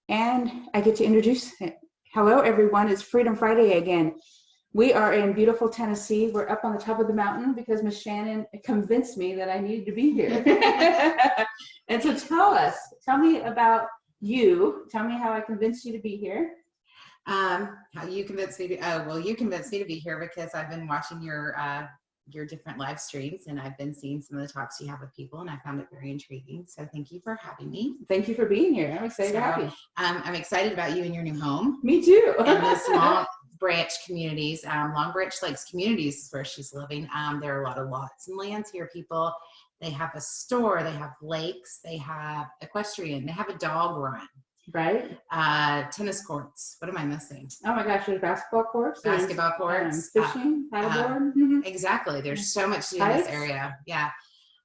And I get to introduce it. Hello, everyone. It's Freedom Friday again. We are in beautiful Tennessee. We're up on the top of the mountain because Miss Shannon convinced me that I needed to be here. And so tell me about you. Tell me how I convinced you to be here. How you convinced me to, you convinced me to be here because I've been watching your different live streams, and I've been seeing some of the talks you have with people, and I found it very intriguing. So thank you for having me. Thank you for being here. I'm excited to have you. I'm excited about you and your new home. Me too. And this Long Branch communities, Long Branch Lakes communities is where she's living. There are a lot of lots and lands here, people. They have a store, they have lakes, they have equestrian, they have a dog run. Right. Tennis courts. What am I missing? Oh my gosh, there's basketball courts. Basketball courts. Fishing, paddleboard. Exactly. There's so much to do in this area. Yeah.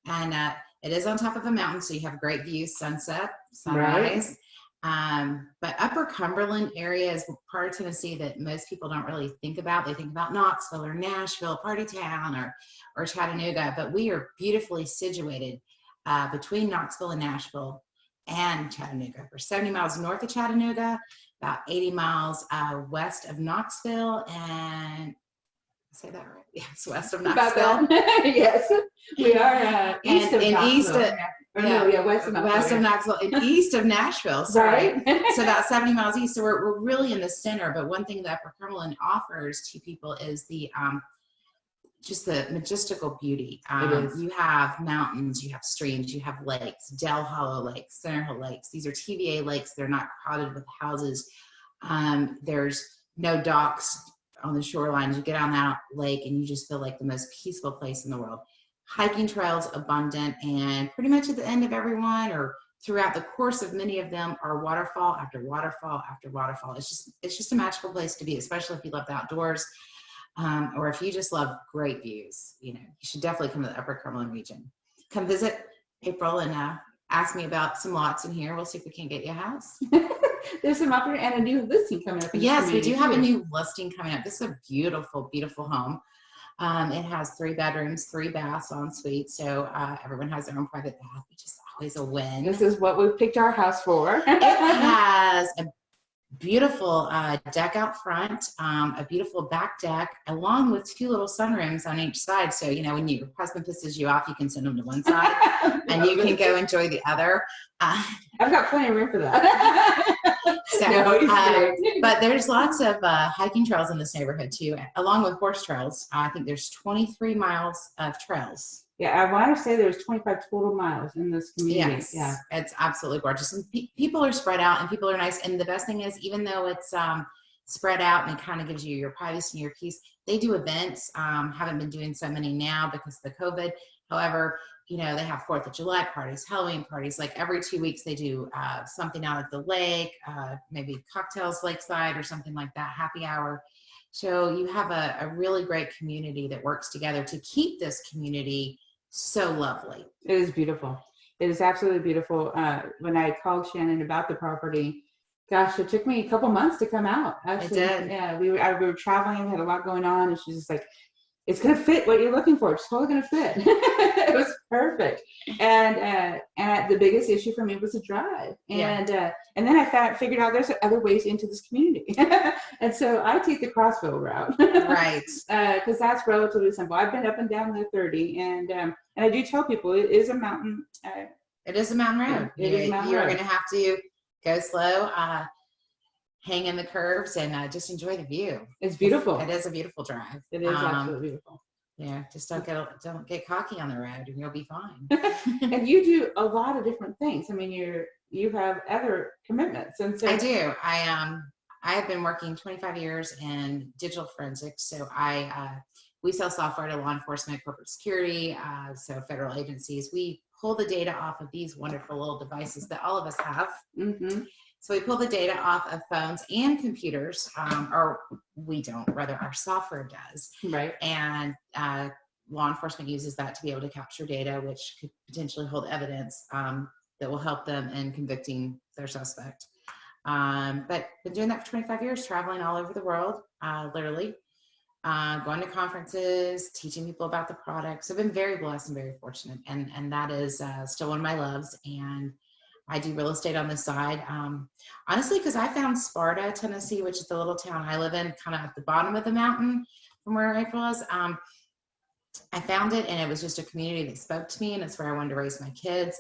And it is on top of a mountain, so you have great views, sunset, sunrise. Right. But Upper Cumberland area is part of Tennessee that most people don't really think about. They think about Knoxville or Nashville, Party Town, or Chattanooga, but we are beautifully situated between Knoxville and Nashville and Chattanooga. We're 70 miles north of Chattanooga, about 80 miles west of Knoxville, and say that right? Yes, west of Knoxville. Yes, we are east of Knoxville. West of Knoxville and east of Nashville. Sorry. Right. So about 70 miles east. So we're really in the center. But one thing that Upper Cumberland offers to people is the just the majestical beauty. You have mountains, you have streams, you have lakes, Dell Hollow Lakes, Center Hill Lakes. These are TVA lakes. They're not crowded with houses. There's no docks on the shorelines. You get on that lake and you just feel like the most peaceful place in the world. Hiking trails abundant, and pretty much at the end of every one or throughout the course of many of them are waterfall after waterfall after waterfall. It's just a magical place to be, especially if you love the outdoors. Or if you just love great views, you should definitely come to the Upper Cumberland region. Come visit April and ask me about some lots in here. We'll see if we can get you a house. There's some up here and a new listing coming up. Yes, we do have a new listing coming up. This is a beautiful, beautiful home. It has 3 bedrooms, 3 baths en suite. So everyone has their own private bath, which is always a win. This is what we picked our house for. It has a beautiful deck out front, a beautiful back deck, along with 2 little sunrooms on each side. So, when your husband pisses you off, you can send him to one side and you can go enjoy the other. I've got plenty of room for that. But there's lots of hiking trails in this neighborhood too, along with horse trails. I think there's 23 miles of trails. Yeah, I want to say there's 25 total miles in this community. Yes, yeah, it's absolutely gorgeous. And people are spread out, and people are nice. And the best thing is, even though it's spread out and it kind of gives you your privacy and your peace, they do events. Haven't been doing so many now because of the COVID. However, they have 4th of July parties, Halloween parties. Like every 2 weeks, they do something out at the lake, maybe cocktails lakeside or something like that, happy hour. So you have a really great community that works together to keep this community so lovely. It is beautiful. It is absolutely beautiful. When I called Shannon about the property, gosh, it took me a couple months to come out. Actually, it did. Yeah, we were traveling, had a lot going on, and she's just like, "It's gonna fit what you're looking for. It's totally gonna fit." It was perfect. And the biggest issue for me was the drive. And then I figured out there's other ways into this community. And so I take the Crossville route. Right. Because that's relatively simple. I've been up and down the 30, and I do tell people it is a mountain. It is a mountain road. You're going to have to go slow, hang in the curves, and just enjoy the view. It's beautiful. It is a beautiful drive. It is absolutely beautiful. Yeah, just don't get cocky on the road, and you'll be fine. And you do a lot of different things. I mean, you have other commitments, and so I do. I have been working 25 years in digital forensics. So we sell software to law enforcement, corporate security, so federal agencies. We pull the data off of these wonderful little devices that all of us have. Mm-hmm. So we pull the data off of phones and computers, or we don't, rather our software does. Right. And law enforcement uses that to be able to capture data, which could potentially hold evidence that will help them in convicting their suspect. But been doing that for 25 years, traveling all over the world, literally, going to conferences, teaching people about the products. I've been very blessed and very fortunate. And that is still one of my loves. And I do real estate on the side. Honestly, because I found Sparta, Tennessee, which is the little town I live in, kind of at the bottom of the mountain from where April is. I found it, and it was just a community that spoke to me, and it's where I wanted to raise my kids.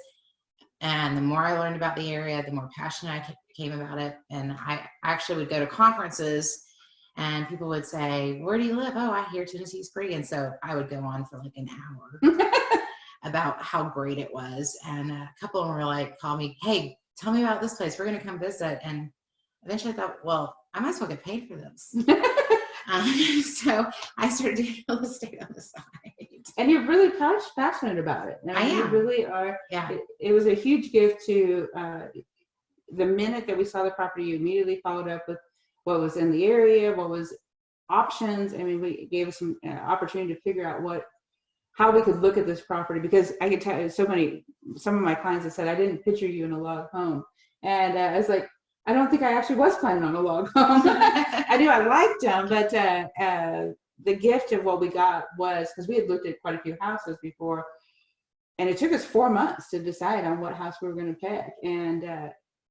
And the more I learned about the area, the more passionate I became about it. And I actually would go to conferences, and people would say, "Where do you live?" "Oh, I hear Tennessee's pretty." And so I would go on for like an hour about how great it was. And a couple of them were like, call me, "Hey, tell me about this place. We're going to come visit." And eventually I thought, well, I might as well get paid for this. So I started doing real estate on the side. And you're really passionate about it. I am. You really are. Yeah. It was a huge gift to, the minute that we saw the property, you immediately followed up with what was in the area, what was options. I mean, we gave us some opportunity to figure out how we could look at this property, because I can tell you some of my clients have said, "I didn't picture you in a log home." And I was like, I don't think I actually was planning on a log home. I knew I liked them, but the gift of what we got was, because we had looked at quite a few houses before, and it took us 4 months to decide on what house we were going to pick. And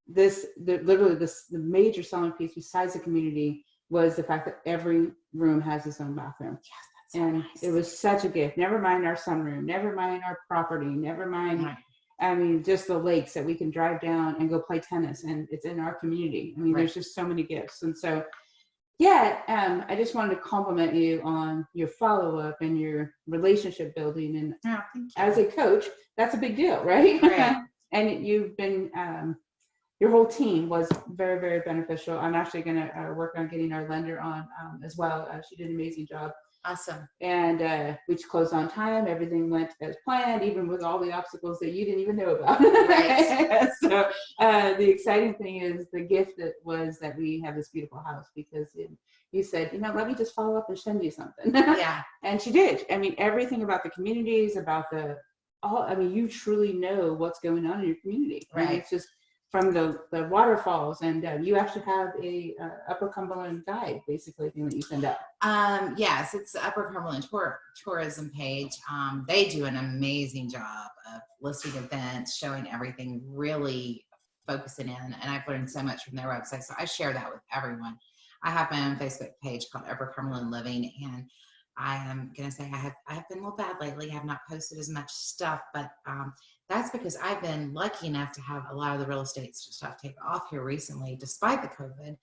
the major selling piece besides the community was the fact that every room has its own bathroom. Yes, that's so nice. It was such a gift. Never mind our sunroom, never mind our property, never mind, right. I mean, just the lakes that we can drive down and go play tennis, and it's in our community. I mean, right. There's just so many gifts. And so, yeah, I just wanted to compliment you on your follow-up and your relationship building. And thank you. As a coach, that's a big deal, right? Right. And you've been, your whole team was very, very beneficial. I'm actually going to work on getting our lender on as well. She did an amazing job. Awesome. And we closed on time. Everything went as planned, even with all the obstacles that you didn't even know about. Right. So the exciting thing is the gift that we have this beautiful house, because you said, let me just follow up and send you something. Yeah. And she did. I mean, everything about the communities, you truly know what's going on in your community. Right. And it's just from the waterfalls, and you actually have a Upper Cumberland guide, basically, thing that you send out. Yes, it's the Upper Cumberland tourism page. They do an amazing job of listing events, showing everything, really focusing in, and I've learned so much from their website, so I share that with everyone. I have my own Facebook page called Upper Cumberland Living, and I am going to say I have been a little bad lately. I have not posted as much stuff, but that's because I've been lucky enough to have a lot of the real estate stuff take off here recently, despite the COVID,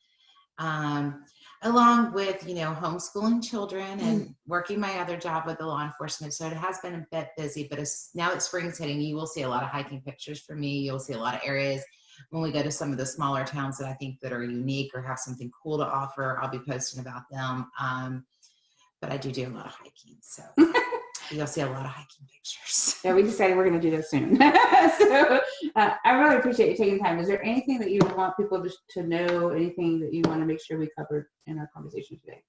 along with, homeschooling children and working my other job with the law enforcement. So it has been a bit busy, but now that spring's hitting, you will see a lot of hiking pictures from me. You'll see a lot of areas when we go to some of the smaller towns that I think that are unique or have something cool to offer. I'll be posting about them. But I do a lot of hiking, so you'll see a lot of hiking pictures. Yeah, we decided we're going to do that soon. So I really appreciate you taking time. Is there anything that you want people to know, anything that you want to make sure we covered in our conversation today?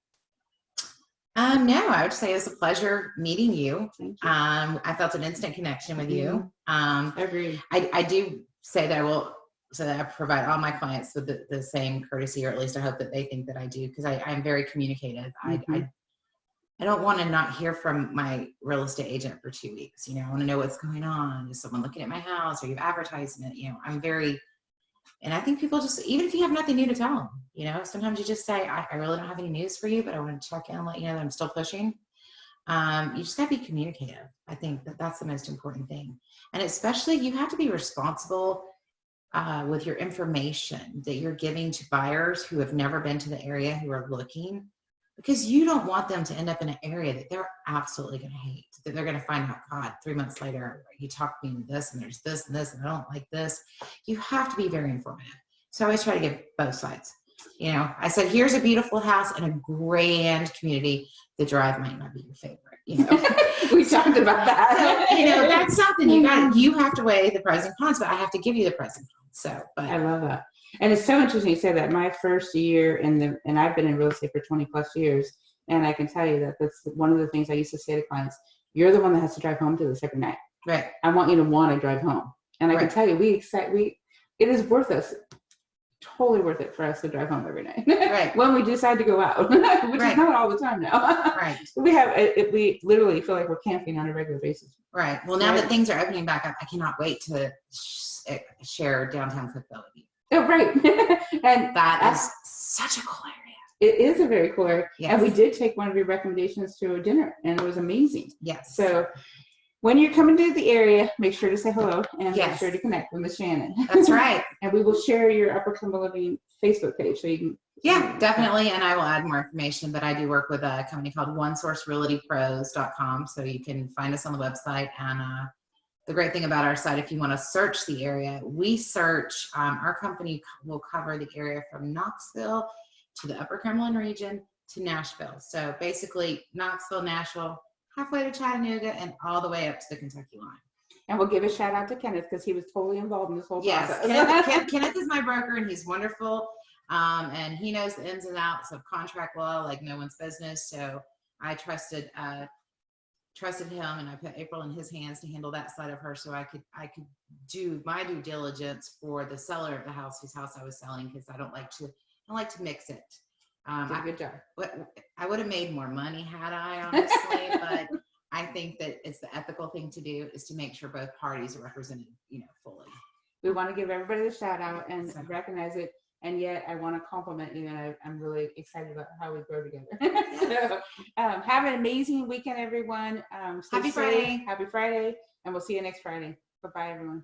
No, I would say it's a pleasure meeting you. Thank you. I felt an instant connection with you. Agreed. I do say that I provide all my clients with the same courtesy, or at least I hope that they think that I do, because I'm very communicative. Mm-hmm. I don't want to not hear from my real estate agent for 2 weeks. I want to know what's going on. Is someone looking at my house? Are you advertising it? I'm very, and I think people just, even if you have nothing new to tell them, sometimes you just say, I really don't have any news for you, but I want to check in and let you know that I'm still pushing. You just got to be communicative. I think that's the most important thing. And especially you have to be responsible with your information that you're giving to buyers who have never been to the area, who are looking. Because you don't want them to end up in an area that they're absolutely going to hate, that they're going to find out, God, 3 months later, you talked me into this, and there's this and this, and I don't like this. You have to be very informative. So I always try to give both sides. I said, here's a beautiful house in a grand community. The drive might not be your favorite. We talked about that. So, that's something you have to weigh the pros and cons, but I have to give you the pros and cons. So, I love that. And it's so interesting you say that. My first year and I've been in real estate for 20 plus years, and I can tell you that that's one of the things I used to say to clients. You're the one that has to drive home to this every night. Right. I want you to want to drive home. And I can tell you, it is worth us totally worth it for us to drive home every night. Right. When we decide to go out, which Right. is not all the time now. Right. We literally feel like we're camping on a regular basis. Right. Well, now that things are opening back up, I cannot wait to share downtown Cookville with you. Oh, right. And that is such a cool area. It is a very cool area. Yes. And we did take one of your recommendations to a dinner, and it was amazing. Yes. So when you're coming to the area, make sure to say hello and Yes. make sure to connect with Miss Shannon. That's right. And we will share your Upper Cumberland Living Facebook page so you can. Yeah, definitely. And I will add more information, but I do work with a company called OneSourceRealtyPros.com. So you can find us on the website. And the great thing about our site, if you want to search the area, we search, our company will cover the area from Knoxville to the Upper Cumberland region to Nashville. So basically Knoxville, Nashville, halfway to Chattanooga, and all the way up to the Kentucky line. And we'll give a shout out to Kenneth because he was totally involved in this whole process. Kenneth is my broker, and he's wonderful. And he knows the ins and outs of contract law like no one's business. So I trusted him, and I put April in his hands to handle that side of her, so I could do my due diligence for the seller of the house whose house I was selling, because I don't like to mix it. Good job. I would have made more money had I, honestly, but I think that it's the ethical thing to do is to make sure both parties are represented, fully. We want to give everybody the shout out and recognize it. And yet I want to compliment you, and I'm really excited about how we grow together. So have an amazing weekend, everyone. Happy Friday. Happy Friday. And we'll see you next Friday. Bye-bye, everyone.